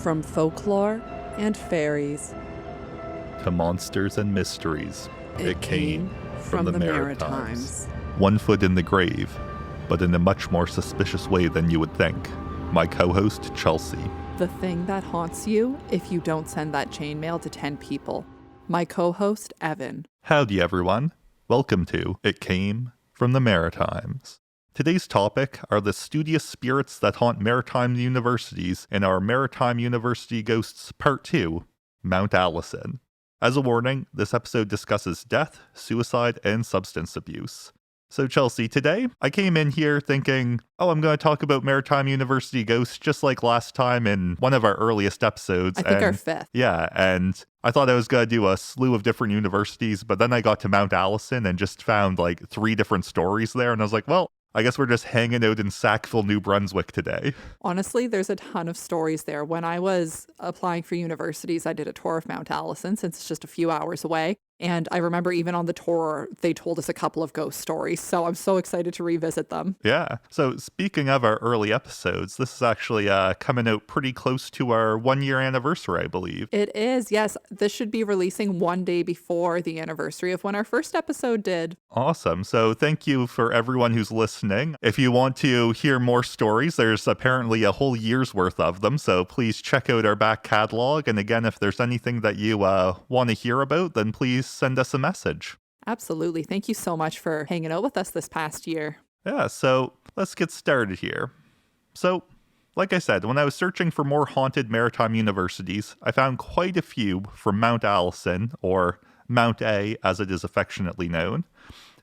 From folklore and fairies to monsters and mysteries, it came from the Maritimes. 1 foot in the grave, but in a much more suspicious way than you would think. My co-host, Chelsea. The thing that haunts you if you don't send that chainmail to 10 people. My co-host, Evan. Howdy, everyone. Welcome to It Came From The Maritimes. Today's topic are the studious spirits that haunt maritime universities in our Maritime University Ghosts Part 2, Mount Allison. As a warning, this episode discusses death, suicide, and substance abuse. So Chelsea, today I came in here thinking, I'm going to talk about Maritime University Ghosts just like last time in one of our earliest episodes. I think our fifth. Yeah, and I thought I was going to do a slew of different universities, but then I got to Mount Allison and just found like 3 different stories there, and I was like, well, I guess we're just hanging out in Sackville, New Brunswick today. Honestly, there's a ton of stories there. When I was applying for universities, I did a tour of Mount Allison since it's just a few hours away. And I remember even on the tour, they told us a couple of ghost stories. So I'm so excited to revisit them. Yeah. So speaking of our early episodes, this is actually coming out pretty close to our 1-year anniversary, I believe. It is. Yes. This should be releasing 1 day before the anniversary of when our first episode did. Awesome. So thank you for everyone who's listening. If you want to hear more stories, there's apparently a whole year's worth of them. So please check out our back catalog. And again, if there's anything that you want to hear about, then please send us a message. Absolutely. Thank you so much for hanging out with us this past year. Yeah, so let's get started here. So, like I said, when I was searching for more haunted maritime universities, I found quite a few from Mount Allison, or Mount A as it is affectionately known.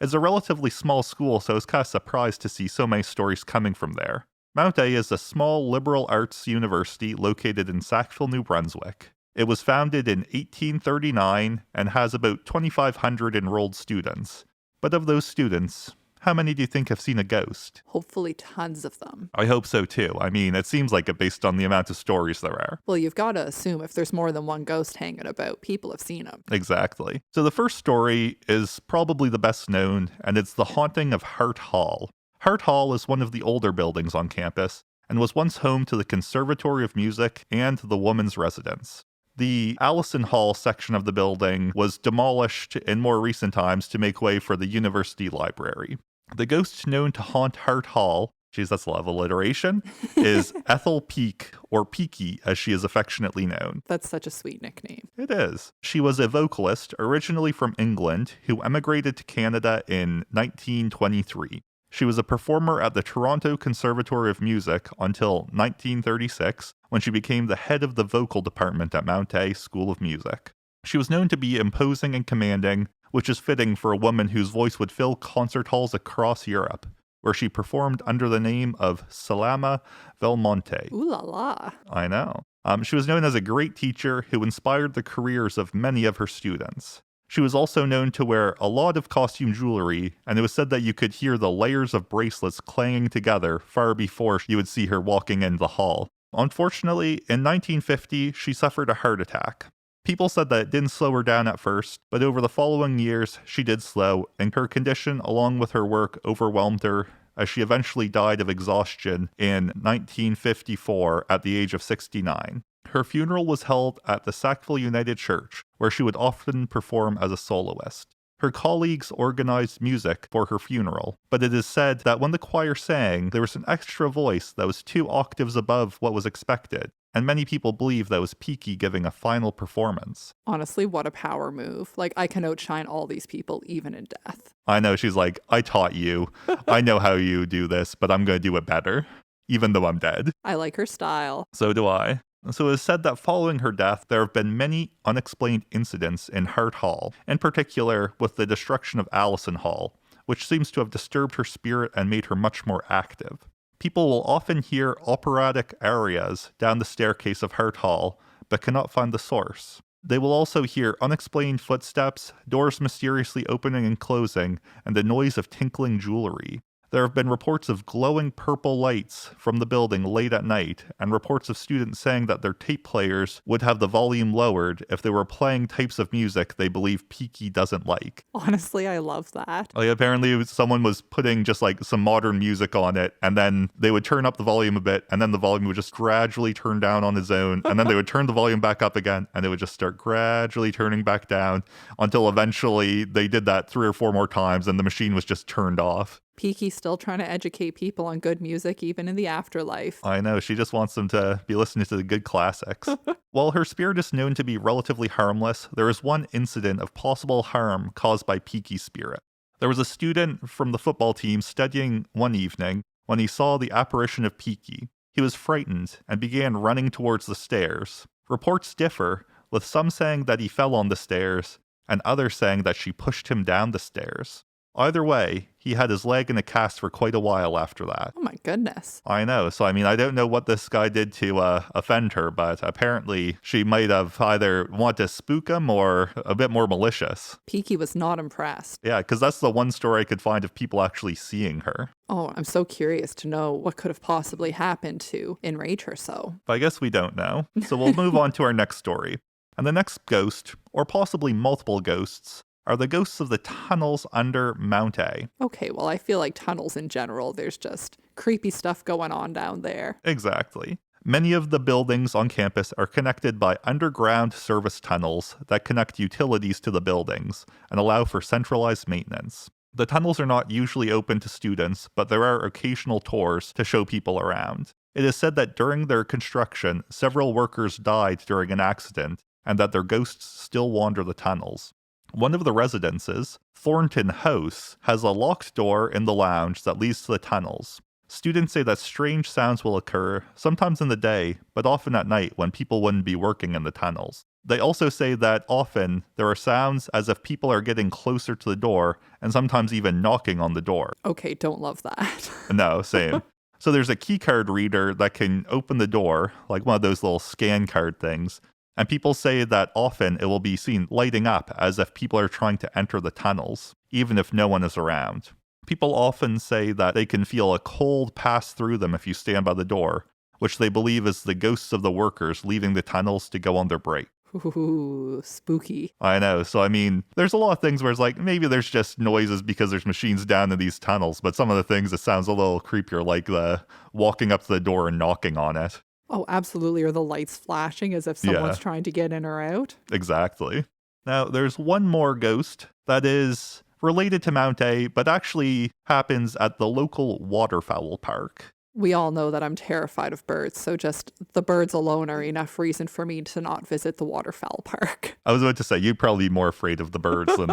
It's a relatively small school, so I was kind of surprised to see so many stories coming from there. Mount A is a small liberal arts university located in Sackville, New Brunswick. It was founded in 1839 and has about 2,500 enrolled students. But of those students, how many do you think have seen a ghost? Hopefully tons of them. I hope so too. I mean, it seems like it based on the amount of stories there are. Well, you've got to assume if there's more than one ghost hanging about, people have seen them. Exactly. So the first story is probably the best known, and it's the haunting of Hart Hall. Hart Hall is one of the older buildings on campus and was once home to the Conservatory of Music and the Women's Residence. The Allison Hall section of the building was demolished in more recent times to make way for the university library. The ghost known to haunt Hart Hall, geez, that's a lot of alliteration, is Ethel Peake, or Peaky as she is affectionately known. That's such a sweet nickname. It is. She was a vocalist originally from England who emigrated to Canada in 1923. She was a performer at the Toronto Conservatory of Music until 1936, when she became the head of the vocal department at Mount A School of Music. She was known to be imposing and commanding, which is fitting for a woman whose voice would fill concert halls across Europe, where she performed under the name of Salama Belmonte. Ooh la la. I know. She was known as a great teacher who inspired the careers of many of her students. She was also known to wear a lot of costume jewelry, and it was said that you could hear the layers of bracelets clanging together far before you would see her walking in the hall. Unfortunately, in 1950, she suffered a heart attack. People said that it didn't slow her down at first, but over the following years, she did slow, and her condition, along with her work, overwhelmed her, as she eventually died of exhaustion in 1954 at the age of 69. Her funeral was held at the Sackville United Church, where she would often perform as a soloist. Her colleagues organized music for her funeral, but it is said that when the choir sang, there was an extra voice that was 2 octaves above what was expected, and many people believe that was Peaky giving a final performance. Honestly, what a power move. Like, I can outshine all these people, even in death. I know, she's like, I taught you. I know how you do this, but I'm going to do it better, even though I'm dead. I like her style. So do I. So it is said that following her death, there have been many unexplained incidents in Hart Hall, in particular with the destruction of Allison Hall, which seems to have disturbed her spirit and made her much more active. People will often hear operatic arias down the staircase of Hart Hall, but cannot find the source. They will also hear unexplained footsteps, doors mysteriously opening and closing, and the noise of tinkling jewelry. There have been reports of glowing purple lights from the building late at night, and reports of students saying that their tape players would have the volume lowered if they were playing types of music they believe Peaky doesn't like. Honestly, I love that. Like, apparently someone was putting just like some modern music on it, and then they would turn up the volume a bit, and then the volume would just gradually turn down on its own, and then they would turn the volume back up again, and it would just start gradually turning back down until eventually they did that 3 or 4 more times, and the machine was just turned off. Peaky's still trying to educate people on good music, even in the afterlife. I know, she just wants them to be listening to the good classics. While her spirit is known to be relatively harmless, there is one incident of possible harm caused by Peaky's spirit. There was a student from the football team studying one evening when he saw the apparition of Peaky. He was frightened and began running towards the stairs. Reports differ, with some saying that he fell on the stairs, and others saying that she pushed him down the stairs. Either way, he had his leg in a cast for quite a while after that. Oh my goodness. I know. So, I mean, I don't know what this guy did to offend her, but apparently she might have either wanted to spook him or a bit more malicious. Peaky was not impressed. Yeah, because that's the one story I could find of people actually seeing her. Oh, I'm so curious to know what could have possibly happened to enrage her so. But I guess we don't know. So we'll move on to our next story. And the next ghost, or possibly multiple ghosts, are the ghosts of the tunnels under Mount A. Okay, well, I feel like tunnels in general, there's just creepy stuff going on down there. Exactly. Many of the buildings on campus are connected by underground service tunnels that connect utilities to the buildings and allow for centralized maintenance. The tunnels are not usually open to students, but there are occasional tours to show people around. It is said that during their construction, several workers died during an accident, and that their ghosts still wander the tunnels. One of the residences, Thornton House, has a locked door in the lounge that leads to the tunnels. Students say that strange sounds will occur, sometimes in the day, but often at night when people wouldn't be working in the tunnels. They also say that often there are sounds as if people are getting closer to the door, and sometimes even knocking on the door. Okay, don't love that. No, same. So there's a keycard reader that can open the door, like one of those little scan card things. And people say that often it will be seen lighting up as if people are trying to enter the tunnels, even if no one is around. People often say that they can feel a cold pass through them if you stand by the door, which they believe is the ghosts of the workers leaving the tunnels to go on their break. Ooh, spooky. I know. So, I mean, there's a lot of things where it's like, maybe there's just noises because there's machines down in these tunnels, but some of the things, it sounds a little creepier, like the walking up to the door and knocking on it. Oh, absolutely. Or the lights flashing as if someone's trying to get in or out. Exactly. Now, there's one more ghost that is related to Mount A, but actually happens at the local waterfowl park. We all know that I'm terrified of birds, so just the birds alone are enough reason for me to not visit the waterfowl park. I was about to say, you'd probably be more afraid of the birds than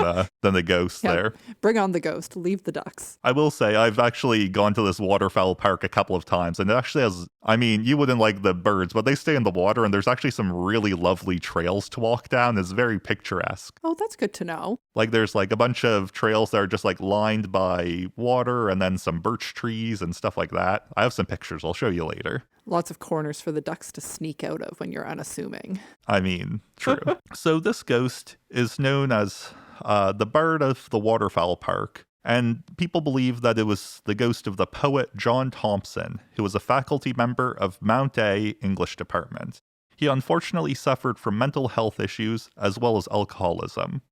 the ghosts there. Bring on the ghost, leave the ducks. I will say, I've actually gone to this waterfowl park a couple of times, and it actually has, I mean, you wouldn't like the birds, but they stay in the water, and there's actually some really lovely trails to walk down. It's very picturesque. Oh, that's good to know. Like, there's like a bunch of trails that are just like lined by water, and then some birch trees and stuff like that. I have some pictures I'll show you later. Lots of corners for the ducks to sneak out of when you're unassuming. I mean, true. So this ghost is known as the Bard of the Waterfowl Park, and people believe that it was the ghost of the poet John Thompson, who was a faculty member of Mount A English department. He unfortunately suffered from mental health issues as well as alcoholism.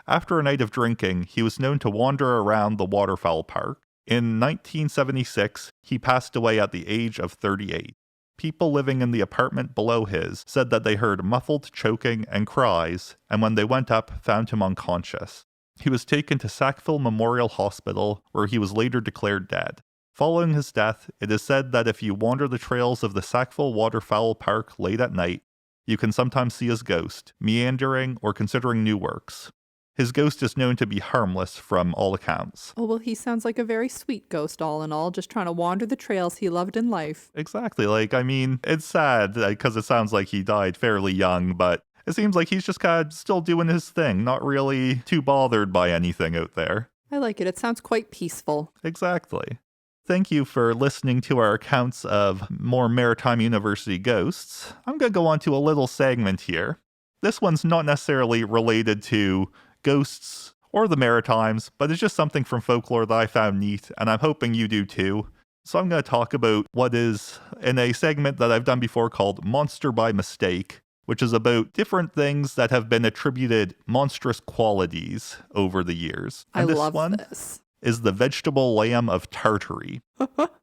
After a night of drinking, he was known to wander around the waterfowl park. In 1976, he passed away at the age of 38. People living in the apartment below his said that they heard muffled choking and cries, and when they went up, found him unconscious. He was taken to Sackville Memorial Hospital, where he was later declared dead. Following his death, it is said that if you wander the trails of the Sackville Waterfowl Park late at night, you can sometimes see his ghost, meandering or considering new works. His ghost is known to be harmless from all accounts. Oh, well, he sounds like a very sweet ghost all in all, just trying to wander the trails he loved in life. Exactly. Like, I mean, it's sad because it sounds like he died fairly young, but it seems like he's just kind of still doing his thing, not really too bothered by anything out there. I like it. It sounds quite peaceful. Exactly. Thank you for listening to our accounts of more Maritime University ghosts. I'm going to go on to a little segment here. This one's not necessarily related to ghosts or the Maritimes, but it's just something from folklore that I found neat, and I'm hoping you do too. So I'm going to talk about what is in a segment that I've done before called Monster by Mistake, which is about different things that have been attributed monstrous qualities over the years. And I love this. Is the vegetable lamb of Tartary.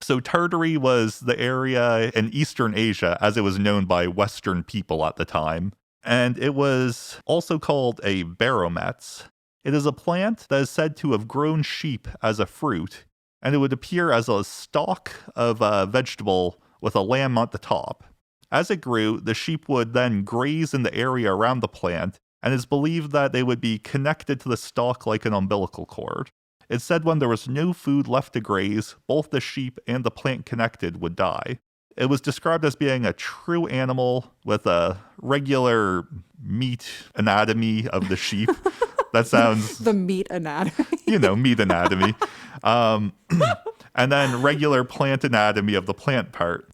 So Tartary was the area in Eastern Asia as it was known by Western people at the time. And it was also called a barometz. It is a plant that is said to have grown sheep as a fruit, and it would appear as a stalk of a vegetable with a lamb at the top. As it grew, the sheep would then graze in the area around the plant, and it's believed that they would be connected to the stalk like an umbilical cord. It said when there was no food left to graze, both the sheep and the plant connected would die. It was described as being a true animal with a regular meat anatomy of the sheep. That sounds... The meat anatomy. Meat anatomy. And then regular plant anatomy of the plant part.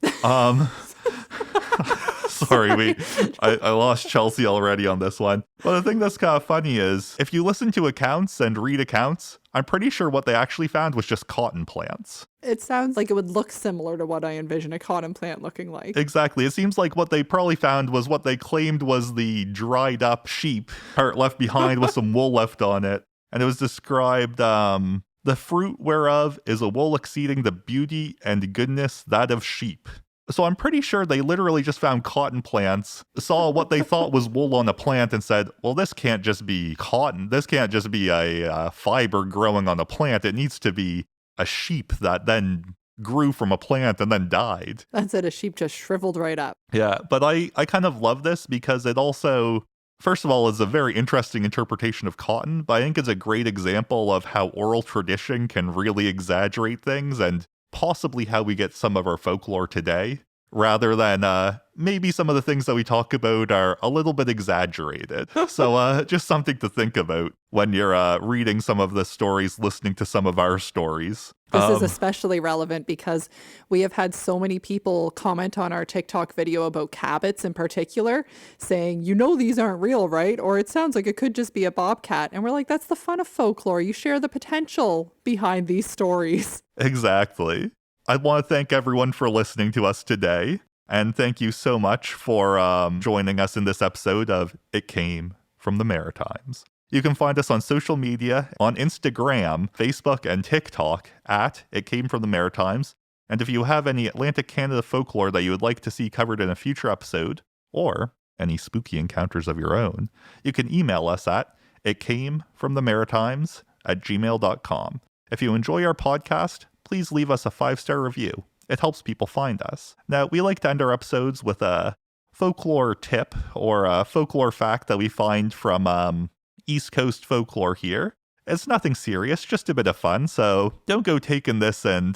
Sorry, I lost Chelsea already on this one. But the thing that's kind of funny is, if you listen to accounts and read accounts, I'm pretty sure what they actually found was just cotton plants. It sounds like it would look similar to what I envision a cotton plant looking like. Exactly. It seems like what they probably found was what they claimed was the dried up sheep part left behind with some wool left on it. And it was described, the fruit whereof is a wool exceeding the beauty and goodness that of sheep. So I'm pretty sure they literally just found cotton plants, saw what they thought was wool on a plant and said, well, this can't just be cotton. This can't just be a fiber growing on a plant. It needs to be a sheep that then grew from a plant and then died. That's it. A sheep just shriveled right up. Yeah, but I kind of love this because it also, first of all, is a very interesting interpretation of cotton, but I think it's a great example of how oral tradition can really exaggerate things and possibly how we get some of our folklore today, rather than maybe some of the things that we talk about are a little bit exaggerated. So just something to think about when you're reading some of the stories, listening to some of our stories. This is especially relevant because we have had so many people comment on our TikTok video about cabots in particular, saying, these aren't real, right? Or it sounds like it could just be a bobcat. And we're like, that's the fun of folklore. You share the potential behind these stories. Exactly. I want to thank everyone for listening to us today. And thank you so much for joining us in this episode of It Came From The Maritimes. You can find us on social media, on Instagram, Facebook, and TikTok at It Came From The Maritimes. And if you have any Atlantic Canada folklore that you would like to see covered in a future episode, or any spooky encounters of your own, you can email us at itcamefromthemaritimes@gmail.com. If you enjoy our podcast, please leave us a 5-star review. It helps people find us. Now, we like to end our episodes with a folklore tip or a folklore fact that we find from East Coast folklore here. It's nothing serious, just a bit of fun, so don't go taking this and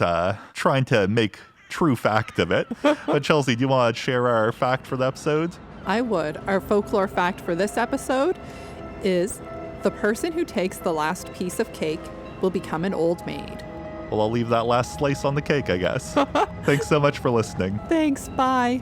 trying to make true fact of it. But Chelsea, do you want to share our fact for the episode? I would. Our folklore fact for this episode is the person who takes the last piece of cake will become an old maid. Well, I'll leave that last slice on the cake, I guess. Thanks so much for listening. Thanks. Bye.